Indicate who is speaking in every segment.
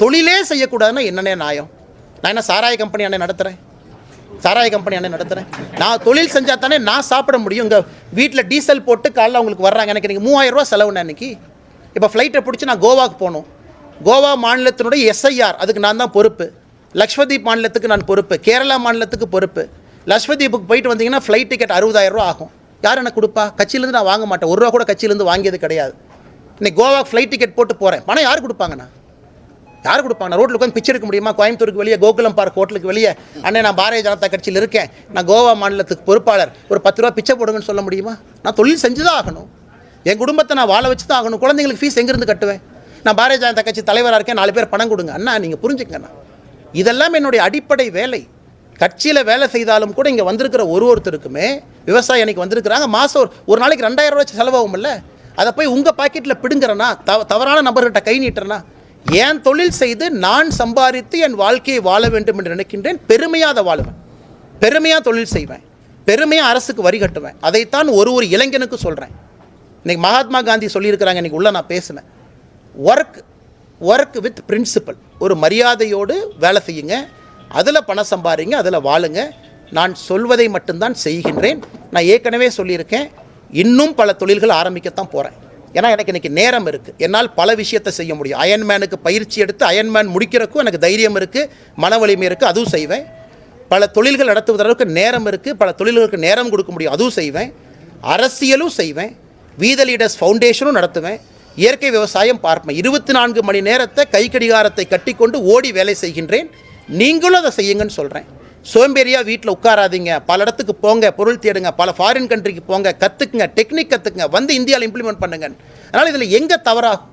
Speaker 1: தொழிலே செய்யக்கூடாதுன்னா என்னென்ன நியாயம்? நான் என்ன சாராய கம்பெனி அண்ணன் நடத்துகிறேன்? சாராய கம்பெனி அண்ணன் நடத்துகிறேன். நான் தொழில் செஞ்சால் தானே நான் சாப்பிட முடியும். இங்கே வீட்டில் டீசல் போட்டு காலைல அவங்களுக்கு வர்றாங்க. எனக்கு இன்றைக்கி 3000 ரூபா செலவுண்ணா. இன்றைக்கி இப்போ ஃப்ளைட்டை பிடிச்சி நான் கோவாவுக்கு போகணும். கோவா மாநிலத்தினுடைய எஸ்ஐஆர் அதுக்கு நான் தான் பொறுப்பு. லக்ஷ்வதீப் மாநிலத்துக்கு நான் பொறுப்பு. கேரளா மாநிலத்துக்கு பொறுப்பு. லக்ஷ்வதீப்புக்கு போயிட்டு வந்தீங்கன்னா ஃப்ளைட் டிக்கெட் 60,000 ரூபா ஆகும். யார் எனக்கு கொடுப்பா? கட்சியிலேருந்து நான் வாங்க மாட்டேன். 1 ரூபா கூட கட்சியிலேருந்து வாங்கியது கிடையாது. இன்னைக்கு கோவாக்கு ஃப்ளைட் டிக்கெட் போட்டு போகிறேன். பணம் யார் கொடுப்பாங்கண்ணா? யார் கொடுப்பாங்க? ரோட்டில் உட்காந்து பிச்சை எடுக்க முடியுமா? கோயம்புத்தூருக்கு வெளியே கோகுலம் பார்க் ஹோட்டலுக்கு வெளியே அண்ணே நான் பாரதிய ஜனதா கட்சியில் இருக்கேன், நான் கோவா மாநிலத்துக்கு பொறுப்பாளர், ஒரு 10 ரூபா பிச்சை போடுங்கன்னு சொல்ல முடியுமா? நான் தொழில் செஞ்சு தான் ஆகணும். என் குடும்பத்தை நான் வாழ வச்சு தான் ஆகணும். குழந்தைங்களுக்கு ஃபீஸ் எங்கேருந்து கட்டுவேன்? நான் பாரதிய ஜனதா கட்சி தலைவராக இருக்கேன், 4 பேர் பணம் கொடுங்க அண்ணா. நீங்கள் புரிஞ்சுக்கண்ணா, இதெல்லாம் என்னுடைய அடிப்படை வேலை. கட்சியில் வேலை செய்தாலும் கூட இங்கே வந்திருக்கிற ஒருத்தருக்குமே விவசாயி அன்றைக்கி வந்திருக்கிறாங்க. மாதம் ஒரு நாளைக்கு 2000 ரூபா செலவாகும்ல. அதை போய் உங்கள் பாக்கெட்டில் பிடுங்கிறனா? தவறான நபர்கிட்ட கை நீட்டுறனா? ஏன் தொழில் செய்து நான் சம்பாதித்து என் வாழ்க்கையை வாழ வேண்டும் என்று நினைக்கின்றேன். பெருமையாக அதை வாழுவேன், பெருமையாக தொழில் செய்வேன், பெருமையாக அரசுக்கு வரி கட்டுவேன். அதைத்தான் ஒரு இளைஞனுக்கு சொல்கிறேன். இன்றைக்கி மகாத்மா காந்தி சொல்லியிருக்கிறாங்க, இன்றைக்கி உள்ள நான் பேசினேன். Work with principal. ஒரு மரியாதையோடு வேலை செய்யுங்க, அதில் பணம் சம்பாதிங்க, அதில் வாழுங்க. நான் சொல்வதை மட்டும்தான் செய்கின்றேன். நான் ஏற்கனவே சொல்லியிருக்கேன், இன்னும் பல தொழில்கள் ஆரம்பிக்கத்தான் போகிறேன். ஏன்னா எனக்கு இன்றைக்கி நேரம் இருக்குது, என்னால் பல விஷயத்தை செய்ய முடியும். அயன்மேனுக்கு பயிற்சி எடுத்து அயன்மேன் முடிக்கிறதுக்கும் எனக்கு தைரியம் இருக்குது, மன வலிமை இருக்குது, அதுவும் செய்வேன். பல தொழில்கள் நடத்துவதற்கு நேரம் இருக்குது, பல தொழில்களுக்கு நேரம் கொடுக்க முடியும், அதுவும் செய்வேன். அரசியலும் செய்வேன், வீத லீடர்ஸ் ஃபவுண்டேஷனும் நடத்துவேன், இயற்கை விவசாயம் பார்ப்பேன். 24 மணி நேரத்தை கைக்கடிகாரத்தை கட்டிக்கொண்டு ஓடி வேலை செய்கின்றேன். நீங்களும் அதை செய்யுங்கன்னு சொல்கிறேன். சோம்பேறியாக வீட்டில் உட்காராதீங்க, பல இடத்துக்கு போங்க, பொருள் தேடுங்க, பல ஃபாரின் கண்ட்ரிக்கு போங்க, கற்றுக்குங்க, டெக்னிக் கற்றுக்குங்க, வந்து இந்தியாவில் இம்ப்ளிமெண்ட் பண்ணுங்க. அதனால் இதில் எங்கே தவறாகும்?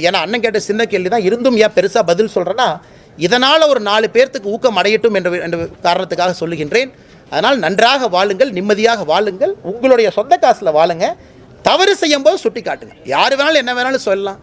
Speaker 1: ஏன்னா அண்ணன் கேட்ட சின்ன கேள்வி தான், இருந்தும் ஏன் பெருசாக பதில் சொல்கிறேன்னா, இதனால் ஒரு 4 பேர்த்துக்கு ஊக்கம் அடையட்டும் என்ற காரணத்துக்காக சொல்லுகின்றேன். அதனால் நன்றாக வாழுங்கள், நிம்மதியாக வாழுங்கள், உங்களுடைய சொந்த காசில் வாழுங்க. தவறு செய்யும்போது சுட்டி காட்டுங்க. யார் வேணாலும் என்ன வேணாலும் சொல்லலாம்.